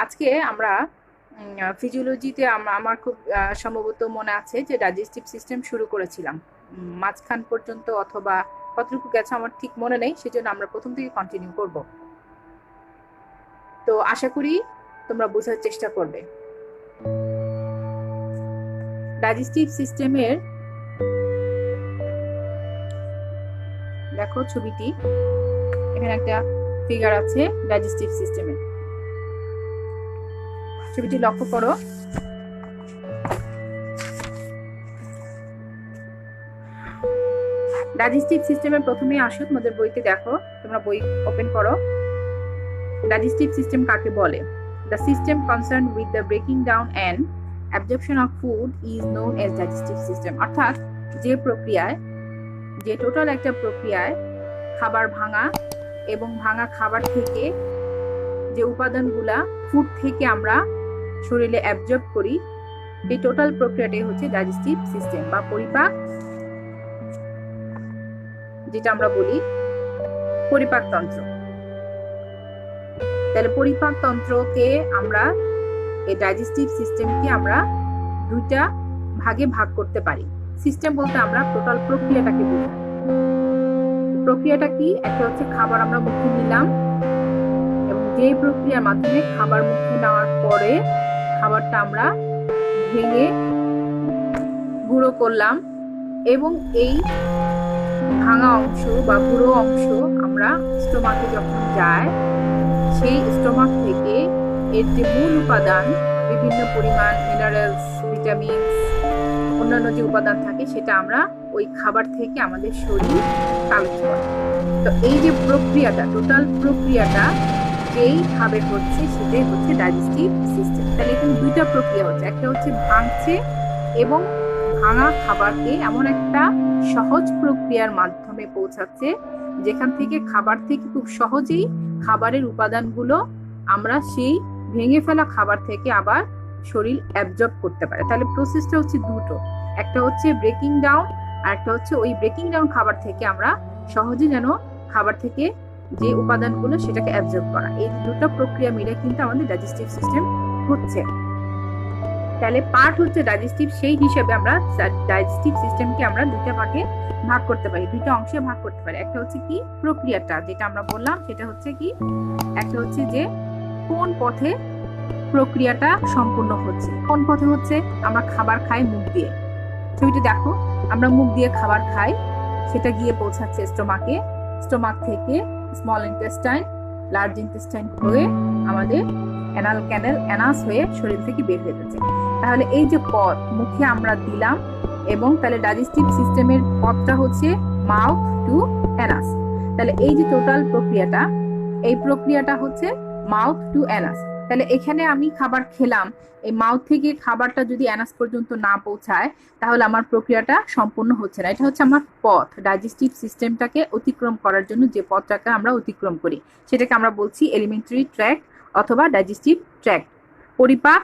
আজকে আমরা ফিজিওলজিতে আমার খুব সম্ভবত মনে আছে যে ডাইজেস্টিভ সিস্টেম শুরু করেছিলাম মাঝখান পর্যন্ত, অথবা কতটুকু গেছে আমার ঠিক মনে নেই, সেজন্য আমরা প্রথম থেকে কন্টিনিউ করব। তো আশা করি তোমরা বোঝার চেষ্টা করবে। ডাইজেস্টিভ সিস্টেমের দেখো ছবিটি, এখানে একটা ফিগার আছে ডাইজেস্টিভ সিস্টেমের। ছবিটি লক্ষ্য করো। ডাইজেস্টিভ সিস্টেমের প্রথমেই আসো, তোমাদের বইতে দেখো, তোমরা বই ওপেন করো। ডাইজেস্টিভ সিস্টেম কাকে বলে? The system concerned with the breaking down and absorption of food is known as digestive system। অর্থাৎ যে প্রক্রিয়ায়, যে টোটাল একটা প্রক্রিয়ায় খাবার ভাঙা এবং ভাঙা খাবার থেকে যে উপাদানগুলা ফুড থেকে আমরা শরীরে অ্যাবজর্ব করি, এই টোটাল প্রক্রিয়াটাই হচ্ছে ডাইজেস্টিভ সিস্টেম বা পরিপাক, যেটা আমরা বলি পরিপাকতন্ত্র। তাহলে পরিপাকতন্ত্রকে আমরা, এই ডাইজেস্টিভ সিস্টেমকে আমরা দুইটা ভাগে ভাগ করতে পারি। সিস্টেম বলতে আমরা টোটাল প্রক্রিয়াটাকে বুঝি। প্রক্রিয়াটা কি? একটা হচ্ছে খাবার আমরা মুখে নিলাম, এবং যে প্রক্রিয়ার মাধ্যমে খাবার মুখে নেওয়ার পরে খাবারটা আমরা ভেঙে গুঁড়ো করলাম, এবং এই ভাঙা অংশ বা গুঁড়ো অংশ আমরা স্টোমাকে যখন যায়, সেই স্টোমাক থেকে এর যে মূল উপাদান, বিভিন্ন পরিমাণ মিনারেলস, ভিটামিনস, অন্যান্য যে উপাদান থাকে, সেটা আমরা ওই খাবার থেকে আমাদের শরীর কালেক্ট করে। তো এই যে প্রক্রিয়াটা, টোটাল প্রক্রিয়াটা যেইভাবে হচ্ছে, সেটাই হচ্ছে ডাইজেস্টিভ সিস্টেম। তাহলে এখানে দুইটা প্রক্রিয়া হচ্ছে, একটা হচ্ছে ভাঙছে এবং ভাঙা খাবারকে এমন একটা সহজ প্রক্রিয়ার মাধ্যমে পৌঁছাচ্ছে, যেখান থেকে খাবার থেকে খুব সহজেই খাবারের উপাদানগুলো আমরা সেই ভেঙে ফেলা খাবার থেকে আবার শরীর অ্যাবজর্ব করতে পারে। তাহলে প্রসেসটা হচ্ছে দুটো, একটা হচ্ছে ব্রেকিং ডাউন, আর একটা হচ্ছে ওই ব্রেকিং ডাউন খাবার থেকে আমরা সহজে যেন খাবার থেকে যে উপাদানগুলো সেটাকে অ্যাবজর্ব করা। এই দুটো প্রক্রিয়া মিলে কিন্তু আমাদের ডাইজেস্টিভ সিস্টেম হচ্ছে। তাহলে পার্ট হচ্ছে ডাইজেস্টিভ, সেই হিসেবে আমরা ডাইজেস্টিভ সিস্টেমকে আমরা দুইটা ভাগে ভাগ করতে পারি, দুইটা অংশে ভাগ করতে পারি। একটা হচ্ছে কি প্রক্রিয়াটা, যেটা আমরা বললাম, সেটা হচ্ছে কি, একটা হচ্ছে যে কোন পথে প্রক্রিয়াটা সম্পূর্ণ হচ্ছে। কোন পথে হচ্ছে? আমরা খাবার খাই মুখ দিয়ে। ছবিটি দেখো, আমরা মুখ দিয়ে খাবার খাই, সেটা গিয়ে পৌঁছাচ্ছে স্টোমাকে, স্টোমাক থেকে স্মল ইন্টেস্টাইন, লার্জ ইন্টেস্টাইন হয়ে আমাদের অ্যানাল ক্যানেল, অ্যানাস হয়ে শরীর থেকে বের হয়ে যাচ্ছে। তাহলে এই যে পথ মুখে আমরা দিলাম, এবং তাহলে ডাইজেস্টিভ সিস্টেমের পথটা হচ্ছে মাউথ টু অ্যানাস। তাহলে এই যে টোটাল প্রক্রিয়াটা, এই প্রক্রিয়াটা হচ্ছে মাউথ টু অ্যানাস। তাহলে এখানে আমি খাবার খেলাম, এই মাউথ থেকে খাবারটা যদি অ্যানাস পর্যন্ত না পৌঁছায়, তাহলে আমার প্রক্রিয়াটা সম্পূর্ণ হচ্ছে না। এটা হচ্ছে আমার পথ, ডাইজেস্টিভ সিস্টেমটাকে অতিক্রম করার জন্য যে পথটাকে আমরা অতিক্রম করি, সেটাকে আমরা বলছি এলিমেন্টারি ট্র্যাক্ট অথবা ডাইজেস্টিভ ট্র্যাক্ট। পরিপাক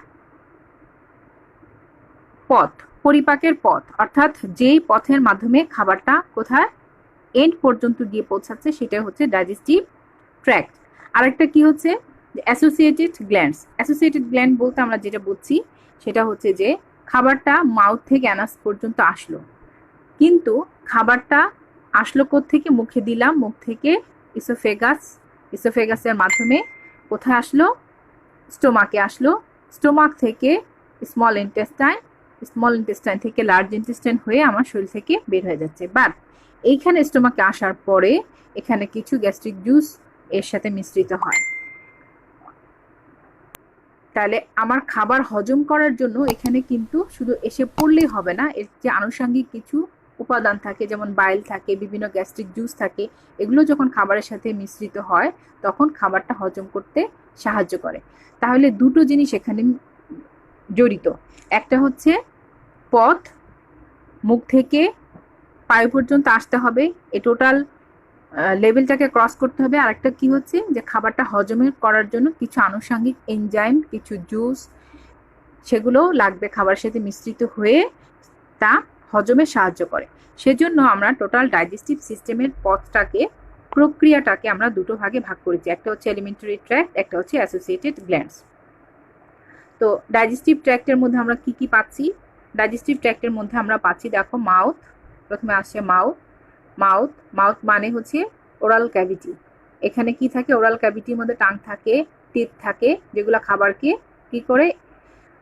পথ, পরিপাকের পথ, অর্থাৎ যেই পথের মাধ্যমে খাবারটা কোথায় এন্ড পর্যন্ত গিয়ে পৌঁছাচ্ছে, সেটা হচ্ছে ডাইজেস্টিভ ট্র্যাক্ট। আরেকটা কি হচ্ছে? Associated glands. অ্যাসোসিয়েটেড গ্ল্যান্ড বলতে আমরা যেটা বুঝছি, সেটা হচ্ছে যে খাবারটা মাউথ থেকে অ্যানাস পর্যন্ত আসলো, কিন্তু খাবারটা আসলো কোত্থেকে? মুখে দিলাম, মুখ থেকে ইসোফেগাস, ইসোফেগাসের মাধ্যমে কোথায় আসলো? স্টোমাকে আসলো, স্টোমাক থেকে স্মল ইন্টেস্টাইন, স্মল ইন্টেস্টাইন থেকে লার্জ ইন্টেস্টাইন হয়ে আমার শরীর থেকে বের হয়ে যাচ্ছে। বাট এইখানে স্টোমাকে আসার পরে এখানে কিছু গ্যাস্ট্রিক জুস এর সাথে মিশ্রিত হয়। তাহলে আমার খাবার হজম করার জন্য এখানে কিন্তু শুধু এসে পড়লেই হবে না, এর যে আনুষঙ্গিক কিছু উপাদান থাকে, যেমন বাইল থাকে, বিভিন্ন গ্যাস্ট্রিক জুস থাকে, এগুলো যখন খাবারের সাথে মিশ্রিত হয়, তখন খাবারটা হজম করতে সাহায্য করে। তাহলে দুটো জিনিস এখানে জড়িত, একটা হচ্ছে পথ, মুখ থেকে পায়ু পর্যন্ত আসতে হবে, এই টোটাল লেভেলটাকে ক্রস করতে হবে। আরেকটা কি হচ্ছে, যে খাবারটা হজমের করার জন্য কিছু আনুষঙ্গিক এনজাইম, কিছু জুস, সেগুলো লাগবে খাবারের সাথে মিশ্রিত হয়ে তা হজমে সাহায্য করে। সেজন্য আমরা টোটাল ডাইজেস্টিভ সিস্টেমের পথটাকে, প্রক্রিয়াটাকে আমরা দুটো ভাগে ভাগ করেছি, একটা হচ্ছে এলিমেন্টারি ট্র্যাক্ট, একটা হচ্ছে অ্যাসোসিয়েটেড গ্ল্যান্ডস। তো ডাইজেস্টিভ ট্র্যাক্টের মধ্যে আমরা কি কি পাচ্ছি? ডাইজেস্টিভ ট্র্যাক্টের মধ্যে আমরা পাচ্ছি, দেখো, মাউথ। প্রথমে আসছে মাউথ। মাউথ মানে হচ্ছে ওরাল ক্যাভিটি। এখানে কি থাকে? ওরাল ক্যাভিটির মধ্যে টাং থাকে, টিথ থাকে, যেগুলো খাবারকে কি করে?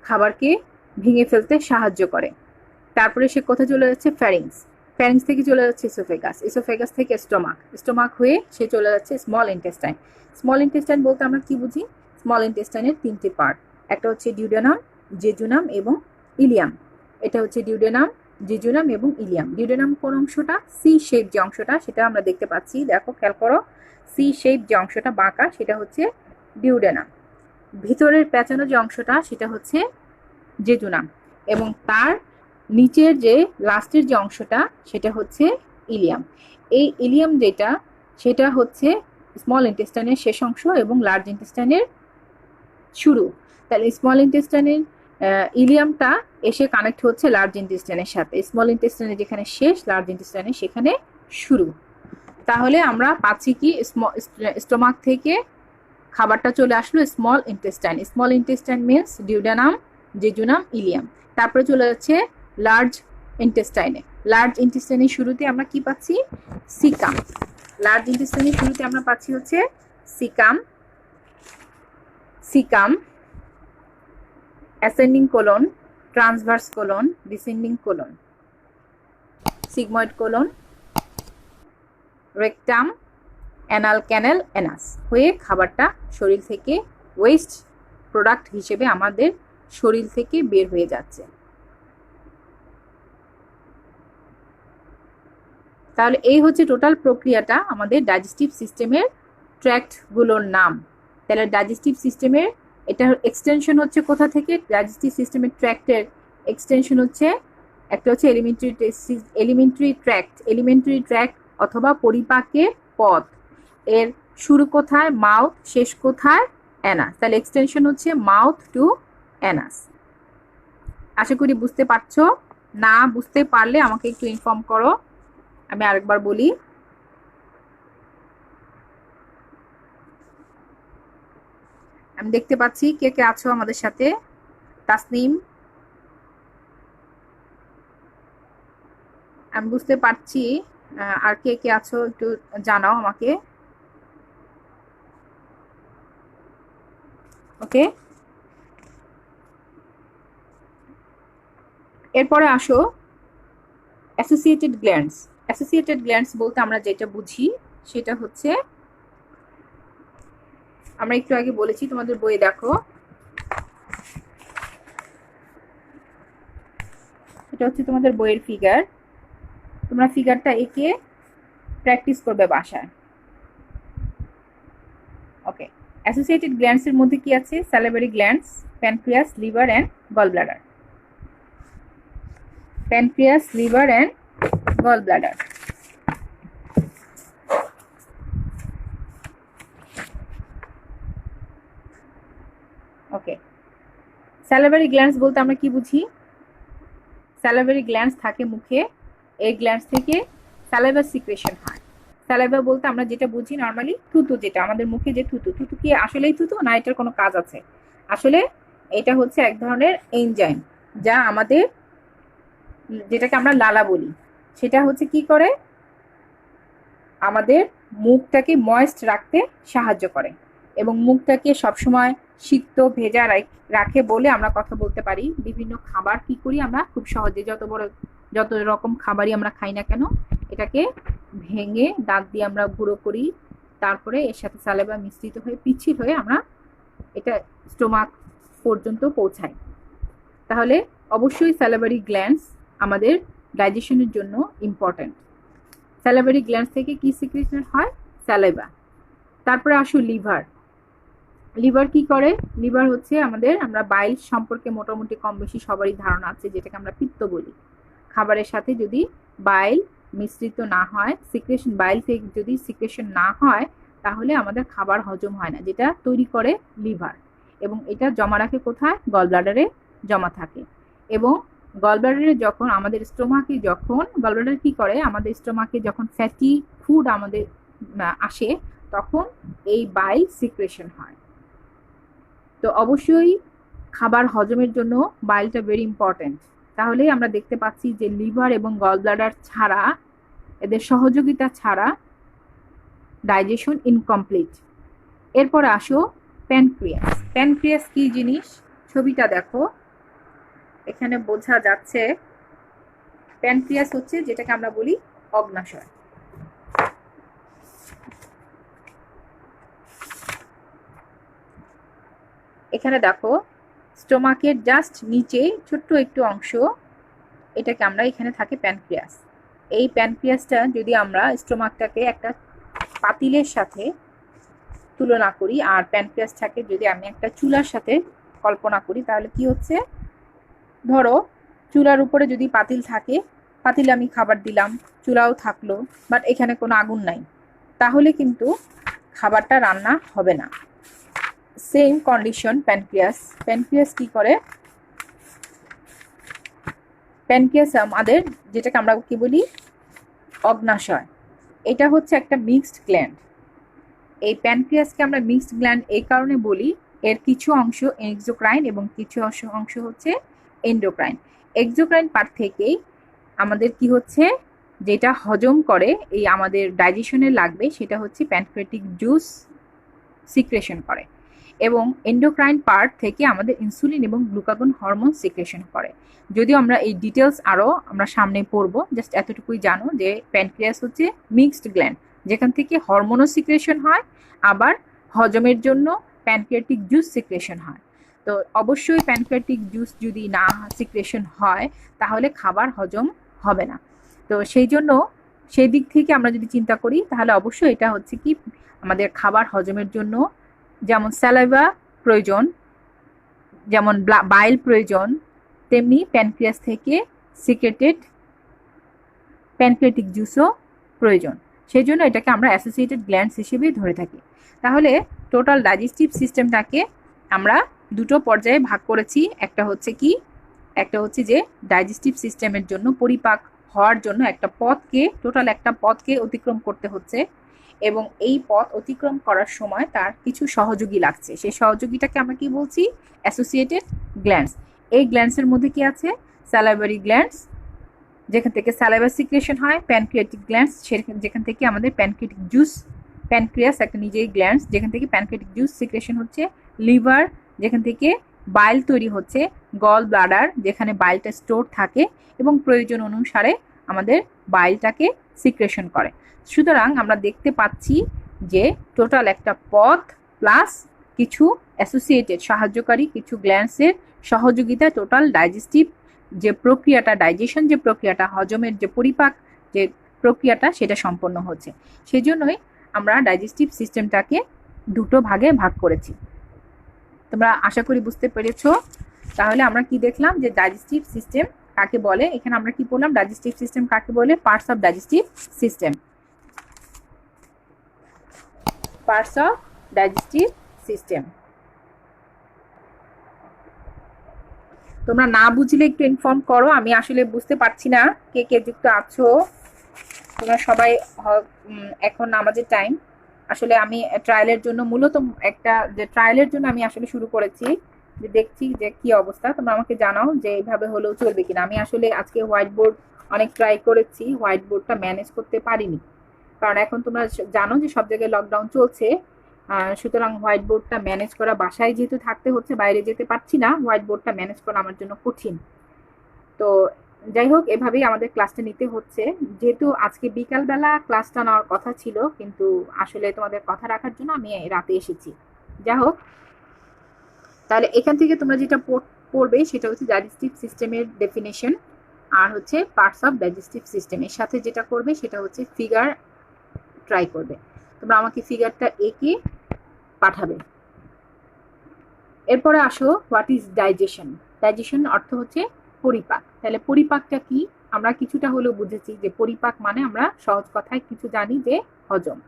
খাবারকে ভেঙে ফেলতে সাহায্য করে। তারপরে সে কোথায় চলে যাচ্ছে? ফ্যারিংস। ফ্যারিংস থেকে চলে যাচ্ছে এসোফেগাস। এসোফেগাস থেকে স্টোমাক হয়ে সে চলে যাচ্ছে স্মল ইন্টেস্টাইন। স্মল ইন্টেস্টাইন বলতে আমরা কি বুঝি? স্মল ইন্টেস্টাইনের 3টি পার্ট। একটা হচ্ছে ডিউডেনাম, জেজুনাম এবং ইলিয়াম। এটা হচ্ছে ডিউডেনাম, জেজুনাম এবং ইলিয়াম। ডিউডেনাম কোন অংশটা? সি শেপ যে অংশটা, সেটা আমরা দেখতে পাচ্ছি। দেখো, খেয়াল করো, সি শেপ যে অংশটা বাঁকা, সেটা হচ্ছে ডিউডেনাম। ভিতরের পেঁচানো যে অংশটা, সেটা হচ্ছে জেজুনাম। এবং তার নিচের যে লাস্টের যে অংশটা, সেটা হচ্ছে ইলিয়াম। এই ইলিয়াম যেটা, সেটা হচ্ছে স্মল ইন্টেস্টাইনের শেষ অংশ এবং লার্জ ইন্টেস্টাইনের শুরু। তাহলে স্মল ইন্টেস্টাইনের ইলিয়ামটা এসে কানেক্ট হচ্ছে লার্জ ইন্টেস্টাইনের সাথে। স্মল ইন্টেস্টাইনের যেখানে শেষ, লার্জ ইন্টেস্টাইনের সেখানে শুরু। তাহলে আমরা পাচ্ছি কি? স্টোমাক থেকে খাবারটা চলে আসলো small intestine. Small intestine means duodenum, jejunum, Ilium. তারপরে চলে যাচ্ছে লার্জ ইন্টেস্টাইনে। লার্জ ইন্টেস্টাইনের শুরুতে আমরা কি পাচ্ছি? সিকাম। লার্জ ইন্টেস্টাইনের শুরুতে আমরা পাচ্ছি হচ্ছে caecum, ascending colon, transverse colon, descending colon, sigmoid colon, rectum, anal ক্যানেল, অ্যানাস হয়ে খাবারটা শরীর থেকে ওয়েস্ট প্রোডাক্ট হিসেবে আমাদের শরীর থেকে বের হয়ে যাচ্ছে। তাহলে এই হচ্ছে টোটাল প্রক্রিয়াটা আমাদের ডাইজেস্টিভ সিস্টেমের ট্র্যাক্টগুলোর নাম। তাহলে ডাইজেস্টিভ সিস্টেমের এটার এক্সটেনশন হচ্ছে কোথা থেকে? ডাইজেস্টিভ সিস্টেমের ট্র্যাক্টের এক্সটেনশন হচ্ছে, একটা হচ্ছে এলিমেন্টারি ট্র্যাক্ট অথবা পরিপাকের পথ। এর শুরু কোথায়? মাউথ। শেষ কোথায়? অ্যানাস। তাহলে এক্সটেনশন হচ্ছে মাউথ টু অ্যানাস। আশা করি বুঝতে পারছো। না বুঝতে পারলে আমাকে একটু ইনফর্ম করো, আমি আরেকবার বলি। আমি দেখতে পাচ্ছি কে কে আছো আমাদের সাথে। তাসনিম, আমি বুঝতে পারছি। আর কে কে আছো একটু জানাও আমাকে। ওকে, এরপরে আসো অ্যাসোসিয়েটেড গ্ল্যান্ডস। অ্যাসোসিয়েটেড গ্ল্যান্ডস বলতে আমরা যেটা বুঝি সেটা হচ্ছে, আমরা একটু আগে বলেছি, তোমাদের বইয়ে দেখো, এটা হচ্ছে তোমাদের বইয়ের ফিগার। তোমরা ফিগারটা এঁকে প্র্যাকটিস করবে বাসায়। ওকে, অ্যাসোসিয়েটেড গ্ল্যান্ডস এর মধ্যে কি আছে? Salivary glands, pancreas, liver and gall bladder. Pancreas, liver and gall bladder. Okay, salivary glands বলতে আমরা কি বুঝি? স্যালিভারি গ্ল্যান্ডস থাকে মুখে। এই গ্ল্যান্ডস থেকে স্যালাইভা সিক্রেশন হয়। স্যালাইভা বলতে আমরা যেটা বুঝি নর্মালি থুতু, যেটা আমাদের মুখে যে থুতু। থুতু কি আসলেই থুতু, না এটার কোনো কাজ আছে? আসলে এটা হচ্ছে এক ধরনের এনজাইম, যা আমাদের, যেটাকে আমরা লালা বলি, সেটা হচ্ছে কি করে? আমাদের মুখটাকে ময়েস্ট রাখতে সাহায্য করে এবং মুখটাকে সবসময় সিক্ত ভেজা রাখে বলে আমরা কথা বলতে পারি। বিভিন্ন খাবার কি করি আমরা খুব সহজে, যত রকম খাবারই আমরা খাই না কেন, এটাকে ভেঙে দাঁত দিয়ে আমরা গুঁড়ো করি, তারপরে এর সাথে সালাইভা মিশ্রিত হয়ে পিচ্ছিল হয়ে আমরা এটা স্টোমাক পর্যন্ত পৌঁছাই। তাহলে অবশ্যই স্যালাইভারি গ্ল্যান্ডস আমাদের ডাইজেশনের জন্য ইম্পর্টেন্ট। স্যালাইভারি গ্ল্যান্ডস থেকে কি সিক্রেশন হয়? স্যালাইভা। তারপরে আসো লিভার। লিভার কি করে? লিভার হচ্ছে আমাদের, আমরা বাইল সম্পর্কে মোটামুটি কম বেশি সবারই ধারণা আছে, যেটাকে আমরা পিত্ত বলি। খাবারের সাথে যদি বাইল মিশ্রিত না হয়, সিক্রেশন, বাইল থেকে যদি সিক্রেশন না হয়, তাহলে আমাদের খাবার হজম হয় না, যেটা তৈরি করে লিভার। এবং এটা জমা রাখে কোথায়? গল ব্লাডারে জমা থাকে। এবং গল ব্লাডারে যখন আমাদের স্টোমাকে, যখন গল ব্লাডার কি করে, আমাদের স্টোমাকে যখন ফ্যাটি ফুড আমাদের আসে, তখন এই বাইল সিক্রেশন হয়। তো অবশ্যই খাবার হজমের জন্য বাইলটা ভেরি ইম্পর্টেন্ট। তাহলেই আমরা দেখতে পাচ্ছি যে লিভার এবং গল ব্লাডার ছাড়া, এদের সহযোগিতা ছাড়া ডাইজেশন ইনকমপ্লিট। এরপর আসো প্যানক্রিয়াস। প্যানক্রিয়াস কি জিনিস? ছবিটা দেখো, এখানে বোঝা যাচ্ছে প্যানক্রিয়াস হচ্ছে যেটাকে আমরা বলি অগ্ন্যাশয়। এখানে দেখো স্টোমাকের জাস্ট নিচে ছোট্ট একটু অংশ, এটাকে আমরা এখানে থাকে প্যানক্রিয়াস। এই প্যানক্রিয়াসটা যদি আমরা স্টোমাকটাকে একটা পাতিলের সাথে তুলনা করি আর প্যানক্রিয়াসটাকে যদি আমি একটা চুলার সাথে কল্পনা করি, তাহলে কি হচ্ছে, ধরো চুলার উপরে যদি পাতিল থাকে, পাতিলে আমি খাবার দিলাম, চুলাও থাকলো, বাট এখানে কোনো আগুন নাই, তাহলে কিন্তু খাবারটা রান্না হবে না। Same condition pancreas. প্যানক্রিয়াস কি করে? প্যানক্রিয়াস আমাদের যেটাকে আমরা কি বলি অগ্ন্যাশয়, এটা হচ্ছে একটা মিক্সড গ্ল্যান্ড। এই প্যানক্রিয়াসকে আমরা মিক্সড গ্ল্যান্ড এই কারণে বলি, এর কিছু অংশ এক্সোক্রাইন এবং কিছু অংশ হচ্ছে এন্ডোক্রাইন। এক্সোক্রাইন পার্ট থেকেই আমাদের কি হচ্ছে, যেটা হজম করে এই আমাদের ডাইজেশনে লাগবে, সেটা হচ্ছে প্যানক্রিয়াটিক জুস সিক্রেশন করে, এবং এন্ডোক্রাইন পার্ট থেকে আমাদের ইনসুলিন এবং গ্লুকাগন হরমোন সিক্রেশন করে। যদিও আমরা এই ডিটেলস আরও আমরা সামনে পড়বো, জাস্ট এতটুকুই জানো যে প্যানক্রিয়াস হচ্ছে মিক্সড গ্ল্যান্ড, যেখান থেকে হরমোনও সিক্রেশন হয়, আবার হজমের জন্য প্যানক্রিয়াটিক জুস সিক্রেশন হয়। তো অবশ্যই প্যানক্রিয়াটিক জুস যদি না সিক্রেশন হয় তাহলে খাবার হজম হবে না। তো সেই জন্য সেই দিক থেকে আমরা যদি চিন্তা করি তাহলে অবশ্যই এটা হচ্ছে কি আমাদের খাবার হজমের জন্য যেমন স্যালাইভা প্রয়োজন, যেমন বাইল প্রয়োজন, তেমনি প্যানক্রিয়াস থেকে সিক্রেটেড প্যানক্রিয়াটিক জুসও প্রয়োজন। সেই জন্য এটাকে আমরা অ্যাসোসিয়েটেড গ্ল্যান্ডস হিসেবে ধরে থাকি। তাহলে টোটাল ডাইজেস্টিভ সিস্টেমটাকে আমরা দুটো পর্যায়ে ভাগ করেছি। একটা হচ্ছে কি, একটা হচ্ছে যে ডাইজেস্টিভ সিস্টেমের জন্য পরিপাক হওয়ার জন্য একটা পথকে, টোটাল একটা পথকে অতিক্রম করতে হচ্ছে, এবং এই পথ অতিক্রম করার সময় তার কিছু সহযোগী লাগছে। সেই সহযোগীটাকে আমরা কি বলছি? Associated glands. এই গ্ল্যান্ডসের মধ্যে কি আছে? স্যালাইভারি গ্ল্যান্ডস, যেখান থেকে স্যালাইভা সিক্রেশন হয়, প্যানক্রিয়াটিক গ্ল্যান্ডস, যেখান থেকে আমাদের প্যানক্রিয়াটিক জুস, প্যানক্রিয়াস একটা নিজেই গ্ল্যান্ডস যেখান থেকে প্যানক্রিয়াটিক জুস সিক্রেশন হচ্ছে, লিভার যেখান থেকে বাইল তৈরি হচ্ছে, গল ব্লাডার যেখানে বাইলটা স্টোর থাকে এবং প্রয়োজন অনুসারে আমাদের বাইলটাকে সিক্রেশন করে। সুতরাং আমরা দেখতে পাচ্ছি যে টোটাল একটা পথ প্লাস কিছু অ্যাসোসিয়েটেড সাহায্যকারী কিছু গ্ল্যান্ডসের সহযোগিতা টোটাল ডাইজেস্টিভ যে প্রক্রিয়াটা, ডাইজেশন যে প্রক্রিয়াটা, হজমের যে পরিপাক যে প্রক্রিয়াটা, সেটা সম্পন্ন হচ্ছে। সেই জন্যই আমরা ডাইজেস্টিভ সিস্টেমটাকে দুটো ভাগে ভাগ করেছি। তোমরা আশা করি বুঝতে পেরেছো। তাহলে আমরা কি দেখলাম যে ডাইজেস্টিভ সিস্টেম কাকে বলে। এখানে আমরা কি বললাম, ডাইজেস্টিভ সিস্টেম কাকে বলে? Parts of digestive system. Parts of digestive system. তোমরা না বুঝলে একটু ইনফর্ম করো, আমি আসলে বুঝতে পারছি না কে কে যুক্ত আছো। তোমরা সবাই এখন নামাজের টাইম, আসলে আমি ট্রায়ালের জন্য মূলত একটা যে ট্রায়ালের জন্য আমি আসলে শুরু করেছি, যে দেখছি যে কি অবস্থা। তোমরা আমাকে জানাও যে এইভাবে হলেও চলবে কিনা। আমি আসলে আজকে হোয়াইট বোর্ড অনেক ট্রাই করেছি, হোয়াইট বোর্ডটা ম্যানেজ করতে পারিনি, কারণ এখন তোমরা জানো যে সব জায়গায় লকডাউন চলছে। সুতরাং হোয়াইট বোর্ডটা ম্যানেজ করা, বাসায় যেহেতু থাকতে হচ্ছে, বাইরে যেতে পারছি না, হোয়াইট বোর্ডটা ম্যানেজ করা আমার জন্য কঠিন। তো যাই হোক, এভাবেই আমাদের ক্লাসটা নিতে হচ্ছে। যেহেতু আজকে বিকালবেলা ক্লাসটা নেওয়ার কথা ছিল, কিন্তু আসলে তোমাদের কথা রাখার জন্য আমি রাতে এসেছি। যাই হোক, তাহলে এখান থেকে তোমরা যেটা পড়বে সেটা হচ্ছে ডাইজেস্টিভ সিস্টেমের ডেফিনেশন, আর হচ্ছে পার্টস অফ ডাইজেস্টিভ সিস্টেম। এর সাথে যেটা করবে সেটা হচ্ছে ফিগার ট্রাই করবে। তোমরা আমাকে ফিগারটা এঁকে পাঠাবে। এরপরে আসো, হোয়াট ইজ ডাইজেশন। ডাইজেশন অর্থ হচ্ছে পরিপাক। তাহলে পরিপাকটা কি? আমরা কিছুটা হলেও বুঝেছি যে পরিপাক মানে আমরা সহজ কথায় কিছু জানি যে হজম।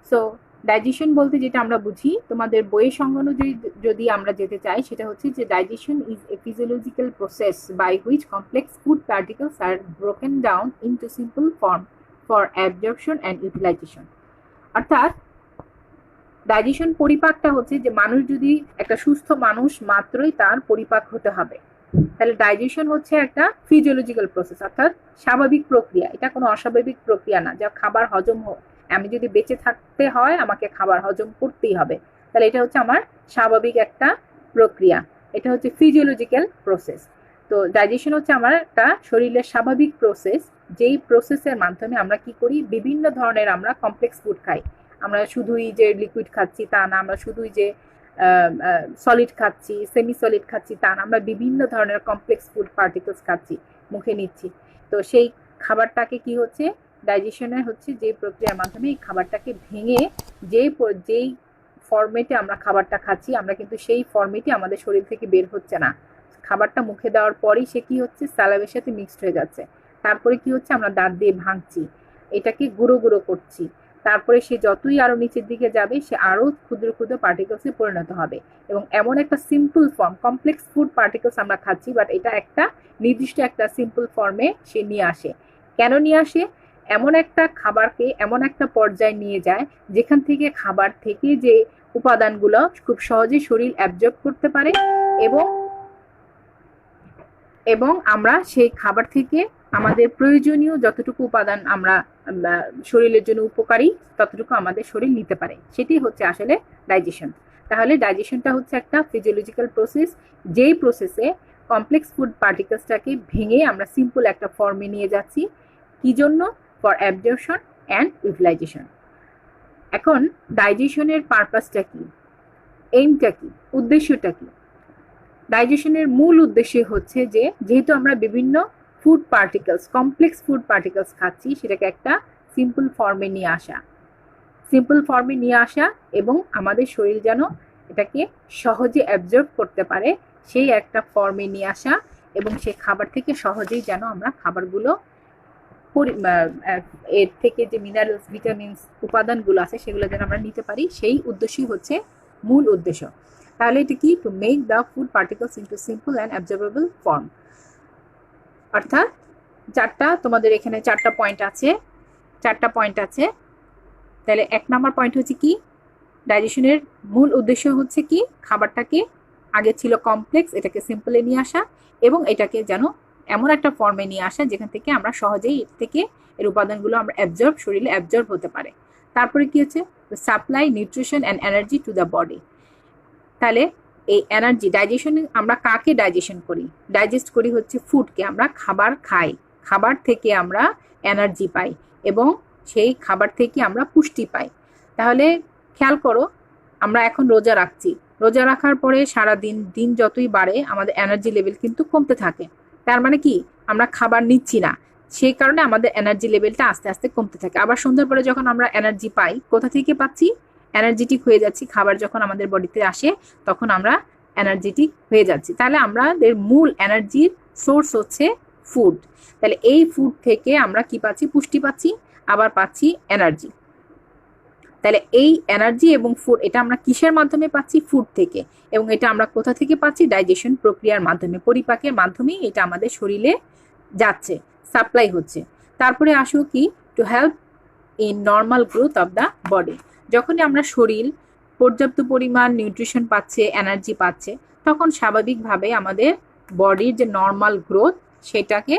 সো ডাইজেশন বলতে যেটা আমরা বুঝি, তোমাদের বইয়ের সঙ্গে অনুযায়ী যদি আমরা যেতে চাই, সেটা হচ্ছে যে digestion is a physiological process by which complex food particles are broken down into simple form for absorption and utilization. অর্থাৎ ডাইজেশন পরিপাকটা হচ্ছে যে মানুষ যদি একটা সুস্থ মানুষ মাত্রই তার পরিপাক হতে হবে, তাহলে ডাইজেশন হচ্ছে একটা ফিজিওলজিক্যাল প্রসেস, অর্থাৎ স্বাভাবিক প্রক্রিয়া। এটা কোনো অস্বাভাবিক প্রক্রিয়া না, যা খাবার হজম আমি যদি বেঁচে থাকতে হয় আমাকে খাবার হজম করতেই হবে, তাহলে এটা হচ্ছে আমার স্বাভাবিক একটা প্রক্রিয়া, এটা হচ্ছে ফিজিওলজিক্যাল প্রসেস। তো ডাইজেশন হচ্ছে আমার একটা শরীরের স্বাভাবিক প্রসেস, যেই প্রসেসের মাধ্যমে আমরা কি করি, বিভিন্ন ধরনের আমরা কমপ্লেক্স ফুড খাই। আমরা শুধুই যে লিকুইড খাচ্ছি তা না, আমরা শুধুই যে সলিড খাচ্ছি, সেমি সলিড খাচ্ছি তা না, আমরা বিভিন্ন ধরনের কমপ্লেক্স ফুড পার্টিকেলস খাচ্ছি, মুখে নিচ্ছি। তো সেই খাবারটাকে কি হচ্ছে, ডাইজেশনের হচ্ছে যে প্রক্রিয়ার মাধ্যমে এই খাবারটাকে ভেঙে যেই ফরমেটে আমরা খাবারটা খাচ্ছি, আমরা কিন্তু সেই ফরমেটে আমাদের শরীর থেকে বের হচ্ছে না। খাবারটা মুখে দেওয়ার পরই সে কি হচ্ছে, স্যালাইভের সাথে মিক্সড হয়ে যাচ্ছে। তারপরে কি হচ্ছে, আমরা দাঁত দিয়ে ভাঙছি, এটাকে গুঁড়ো গুঁড়ো করছি। তারপরে সে যতই আরো নিচের দিকে যাবে সে আরো ক্ষুদ্র ক্ষুদ্র পার্টিকেলসে পরিণত হবে, এবং এমন একটা simple form, complex food particles আমরা খাচ্ছি, বাট এটা একটা নির্দিষ্ট একটা সিম্পল ফর্মে সে নিয়ে আসে। কেন নিয়ে আসে? এমন একটা খাবারকে এমন একটা পর্যায়ে নিয়ে যায় যেখান থেকে খাবার থেকে যে উপাদানগুলো খুব সহজে শরীর অ্যাবজর্ব করতে পারে, এবং আমরা সেই খাবার থেকে আমাদের প্রয়োজনীয় যতটুকু উপাদান আমরা শরীরের জন্য উপকারী ততটুকু আমাদের শরীর নিতে পারে, সেটাই হচ্ছে আসলে ডাইজেশন। তাহলে ডাইজেশনটা হচ্ছে একটা ফিজিওলজিক্যাল প্রসেস, যেই প্রসেসে কমপ্লেক্স ফুড পার্টিকেলসটাকে ভেঙে আমরা সিম্পল একটা ফর্মে নিয়ে যাচ্ছি। কি জন্য? For absorption and utilization. এখন ডাইজেশনের পারপাসটা কি, এইমটা কি, উদ্দেশ্যটা কি? ডাইজেশনের মূল উদ্দেশ্য হচ্ছে যে যেহেতু আমরা বিভিন্ন food particles, complex food particles খাচ্ছি, সেটাকে একটা সিম্পল ফর্মে নিয়ে আসা, এবং আমাদের শরীর যেন এটাকে সহজে অ্যাবজর্ব করতে পারে সেই একটা ফর্মে নিয়ে আসা, এবং সেই খাবার থেকে সহজেই যেন আমরা খাবারগুলো এর থেকে যে মিনারেলস, ভিটামিনস, উপাদানগুলো আছে সেগুলো যেন আমরা নিতে পারি, সেই উদ্দেশ্যই হচ্ছে মূল উদ্দেশ্য। তাহলে এটা কি? To make the food particles into simple and absorbable form. অর্থাৎ তোমাদের এখানে চারটা পয়েন্ট আছে। তাহলে 1 নম্বর পয়েন্ট হচ্ছে কি, ডাইজেশনের মূল উদ্দেশ্য হচ্ছে কি, খাবারটাকে আগে ছিল কমপ্লেক্স, এটাকে সিম্পলে নিয়ে আসা, এবং এটাকে যেন এমন একটা ফর্মে নিয়ে আসা যেখান থেকে আমরা সহজেই এর উপাদানগুলো আমরা শরীরে অ্যাবজর্ব হতে পারে। তারপরে কি হচ্ছে, supply nutrition and energy to the body. তাহলে এই এনার্জি ডাইজেশনে আমরা কাকে ডাইজেশন করি? ডাইজেস্ট করি হচ্ছে ফুডকে। আমরা খাবার খাই, খাবার থেকে আমরা এনার্জি পাই, এবং সেই খাবার থেকে আমরা পুষ্টি পাই। তাহলে খেয়াল করো, আমরা এখন রোজা রাখছি, রোজা রাখার পরে সারা দিন যতই বাড়ে আমাদের এনার্জি লেভেল কিন্তু কমতে থাকে। তার মানে কি, আমরা খাবার নিচ্ছি না, সেই কারণে আমাদের এনার্জি লেভেলটা আস্তে আস্তে কমতে থাকে। আবার সন্ধ্যার পরে যখন আমরা এনার্জি পাই, কোথা থেকে পাচ্ছি? এনার্জেটিক হয়ে যাচ্ছি। খাবার যখন আমাদের বডিতে আসে তখন আমরা এনার্জেটিক হয়ে যাচ্ছি। তাহলে আমাদের মূল এনার্জির সোর্স হচ্ছে ফুড। তাহলে এই ফুড থেকে আমরা কি পাচ্ছি? পুষ্টি পাচ্ছি, আবার পাচ্ছি এনার্জি। তাহলে এই এনার্জি এবং ফুড, এটা আমরা কিসের মাধ্যমে পাচ্ছি? ফুড থেকে। এবং এটা আমরা কোথা থেকে পাচ্ছি? ডাইজেশন প্রক্রিয়ার মাধ্যমে, পরিপাকের মাধ্যমে এটা আমাদের শরীরে যাচ্ছে, সাপ্লাই হচ্ছে। তারপরে আসো কি, to help in normal growth of the body. যখনই আমরা শরীর পর্যাপ্ত পরিমাণ নিউট্রিশন পাচ্ছে, এনার্জি পাচ্ছে, তখন স্বাভাবিকভাবে আমাদের বডির যে নর্মাল গ্রোথ সেটাকে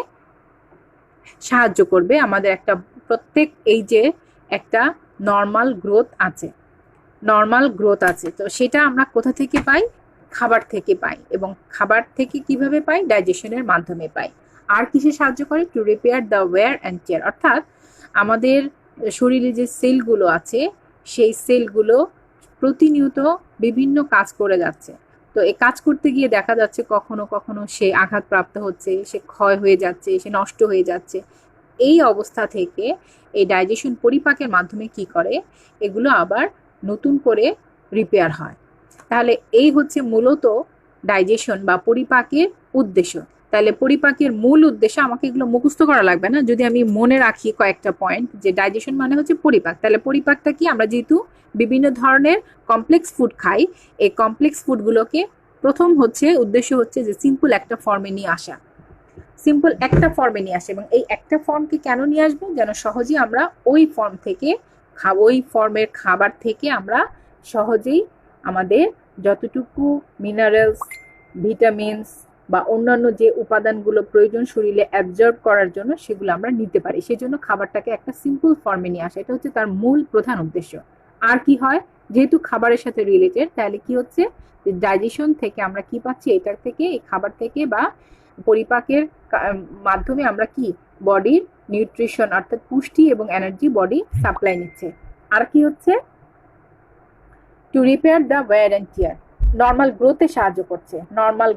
সাহায্য করবে। আমাদের একটা প্রত্যেক এই যে একটা নর্মাল গ্রোথ আছে, তো সেটা আমরা কোথা থেকে পাই? খাবার থেকে পাই। এবং খাবার থেকে কিভাবে পাই? ডাইজেশনের মাধ্যমে পাই। আর কিসে সাহায্য করে? To repair the wear and tear. অর্থাৎ আমাদের শরীরে যে সেলগুলো আছে সেই সেলগুলো প্রতিনিয়ত বিভিন্ন কাজ করে যাচ্ছে। তো এই কাজ করতে গিয়ে দেখা যাচ্ছে কখনো কখনো সে আঘাতপ্রাপ্ত হচ্ছে, সে ক্ষয় হয়ে যাচ্ছে, সে নষ্ট হয়ে যাচ্ছে। এই অবস্থা থেকে এই ডাইজেশন পরিপাকের মাধ্যমে কি করে? এগুলো আবার নতুন করে রিপেয়ার হয়। তাহলে এই হচ্ছে মূলত ডাইজেশন বা পরিপাকের উদ্দেশ্য। তাহলে পরিপাকের মূল উদ্দেশ্য, আমাকে এগুলো মুখস্থ করা লাগবে না, যদি আমি মনে রাখি কয়েকটা পয়েন্ট, যে ডাইজেশন মানে হচ্ছে পরিপাক। তাহলে পরিপাকটা কি? আমরা যেহেতু বিভিন্ন ধরনের কমপ্লেক্স ফুড খাই, এই কমপ্লেক্স ফুডগুলোকে প্রথম উদ্দেশ্য হচ্ছে যে সিম্পল একটা ফর্মে নিয়ে আসা, এবং এই একটা ফর্মকে কেন নিয়ে আসবো? যেন সহজেই আমরা ওই ফর্মের খাবার থেকে আমরা সহজেই আমাদের যতটুকু মিনারেলস, ভিটামিনস বা অন্যান্য যে উপাদানগুলো প্রয়োজন শরীরে অ্যাবজর্ব করার জন্য সেগুলো আমরা নিতে পারি। সেজন্য খাবারটাকে একটা সিম্পল ফর্মে নিয়ে আসা, এটা হচ্ছে তার মূল প্রধান উদ্দেশ্য। আর কি হয়, যেহেতু খাবারের সাথে রিলেটেড, তাহলে কি হচ্ছে, ডাইজেশন থেকে আমরা কি পাচ্ছি, এটার থেকে, এই খাবার থেকে বা পরিপাকের মাধ্যমে আমরা কি বডির নিউট্রিশন অর্থাৎ পুষ্টি এবং এনার্জি বডি সাপ্লাই নিচ্ছে। আর কি হচ্ছে, to repair the wear and tear, normal গ্রোথে সাহায্য করছে। নর্মাল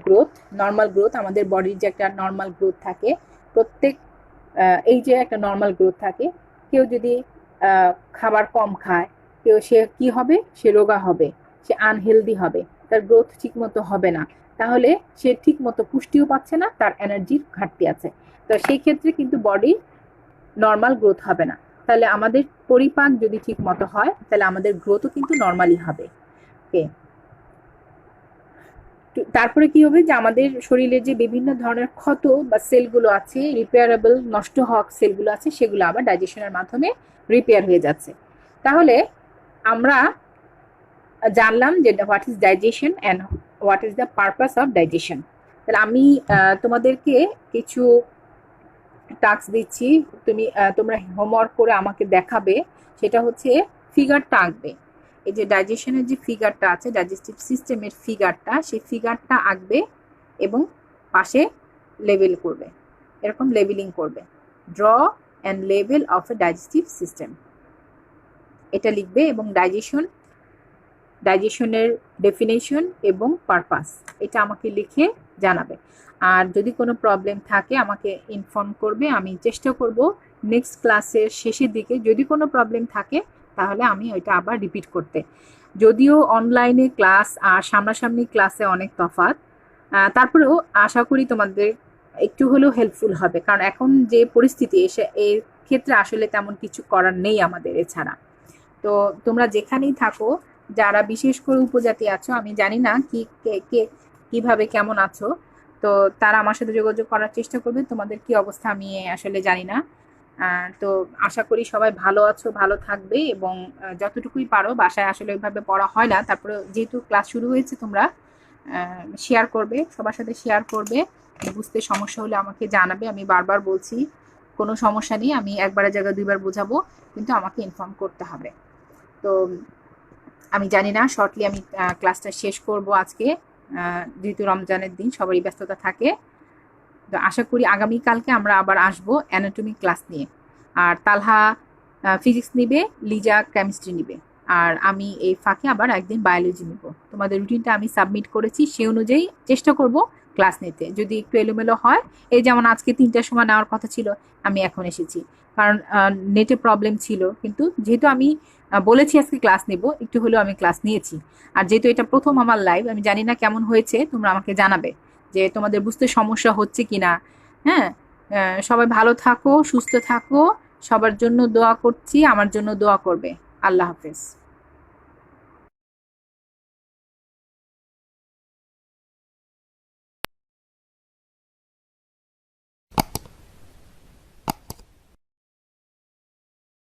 গ্রোথ আমাদের বডির যে একটা নর্মাল গ্রোথ থাকে, প্রত্যেক এই যে একটা নর্মাল গ্রোথ থাকে, কেউ যদি খাবার কম খায়, সে কি হবে, সে রোগা হবে, সে আনহেলদি হবে, তার গ্রোথ ঠিক মতো হবে না, তাহলে সে ঠিক মতো পুষ্টিও পাচ্ছে না, তার এনার্জির ঘাটতি আছে। তো সেই ক্ষেত্রে কিন্তু বডি নর্মাল গ্রোথ হবে না। তাহলে আমাদের পরিপাক যদি ঠিক মতো হয়, তাহলে আমাদের গ্রোথও কিন্তু নর্মালি হবে। ওকে, তারপরে কি হবে, যে আমাদের শরীরে যে বিভিন্ন ধরনের ক্ষত বা সেলগুলো আছে, রিপেয়ারেবল নষ্ট হওয়া সেলগুলো আছে, সেগুলো আবার ডাইজেশনের মাধ্যমে রিপেয়ার হয়ে যাচ্ছে। তাহলে আমরা জানলাম যে what is digestion and what is the purpose of digestion. তাহলে আমি তোমাদেরকে কিছু টাস্ক দিচ্ছি, তোমরা হোমওয়ার্ক করে আমাকে দেখাবে। সেটা হচ্ছে ফিগারটা আঁকবে। এই যে ডাইজেশনের যে ফিগারটা আছে, ডাইজেস্টিভ সিস্টেমের ফিগারটা, সেই ফিগারটা আঁকবে এবং পাশে লেবেল করবে, এরকম লেবেলিং করবে। Draw and label of A digestive system, এটা লিখবে। এবং ডাইজেশনের ডেফিনেশন এবং পারপাস এটা আমাকে লিখে জানাবে। আর যদি কোনো প্রবলেম থাকে আমাকে ইনফর্ম করবে, আমি চেষ্টা করব নেক্সট ক্লাসের শেষের দিকে যদি কোনো প্রবলেম থাকে তাহলে আমি ওইটা আবার রিপিট করতে। যদিও অনলাইনে ক্লাস আর সামনাসামনি ক্লাসে অনেক তফাৎ, তারপরেও আশা করি তোমাদের একটু হলেও হেল্পফুল হবে, কারণ এখন যে পরিস্থিতি এসে এর ক্ষেত্রে আসলে তেমন কিছু করার নেই আমাদের এছাড়া। তো তোমরা যেখানেই থাকো, যারা বিশেষ করে উপজাতি আছো, আমি জানি না কিভাবে কেমন আছো, তো তারা আমার সাথে যোগাযোগ করার চেষ্টা করবে। তোমাদের কি অবস্থা আমি আসলে জানি না। তো আশা করি সবাই ভালো আছো, ভালো থাকবে, এবং যতটুকুই পারো, বাসায় আসলে ওইভাবে পড়া হয় না, তারপরে যেহেতু ক্লাস শুরু হয়েছে তোমরা শেয়ার করবে, সবার সাথে শেয়ার করবে। বুঝতে সমস্যা হলে আমাকে জানাবে। আমি বারবার বলছি, কোনো সমস্যা নেই, আমি একবারের জায়গায় দুইবার বোঝাবো, কিন্তু আমাকে ইনফর্ম করতে হবে। তো আমি জানি না শর্টলি আমি ক্লাসটা শেষ করব আজকে, যেহেতু রমজানের দিন সবারই ব্যস্ততা থাকে। তো আশা করি আগামীকালকে আমরা আবার আসবো অ্যানাটমি ক্লাস নিয়ে। আর তালহা ফিজিক্স নিবে, লিজা কেমিস্ট্রি নিবে, আর আমি এই ফাঁকে আবার একদিন বায়োলজি নিব। তোমাদের রুটিনটা আমি সাবমিট করেছি, সেই অনুযায়ী চেষ্টা করব ক্লাস নিতে। যদি একটু এলোমেলো হয়, এই যেমন আজকে 3টার সময় নেওয়ার কথা ছিল, আমি এখন এসেছি, কারণ নেটে প্রবলেম ছিল। কিন্তু যেহেতু আমি বলেছি আজকে ক্লাস নেব, একটু হলেও আমি ক্লাস নিয়েছি। আর যেহেতু এটা প্রথম আমার লাইভ, আমি জানি না কেমন হয়েছে, তোমরা আমাকে জানাবে যে তোমাদের বুঝতে সমস্যা হচ্ছে কিনা। হ্যাঁ, সবাই ভালো থাকো, সুস্থ থাকো, সবার জন্য দোয়া করছি, আমার জন্য দোয়া করবে। আল্লাহ হাফেজ।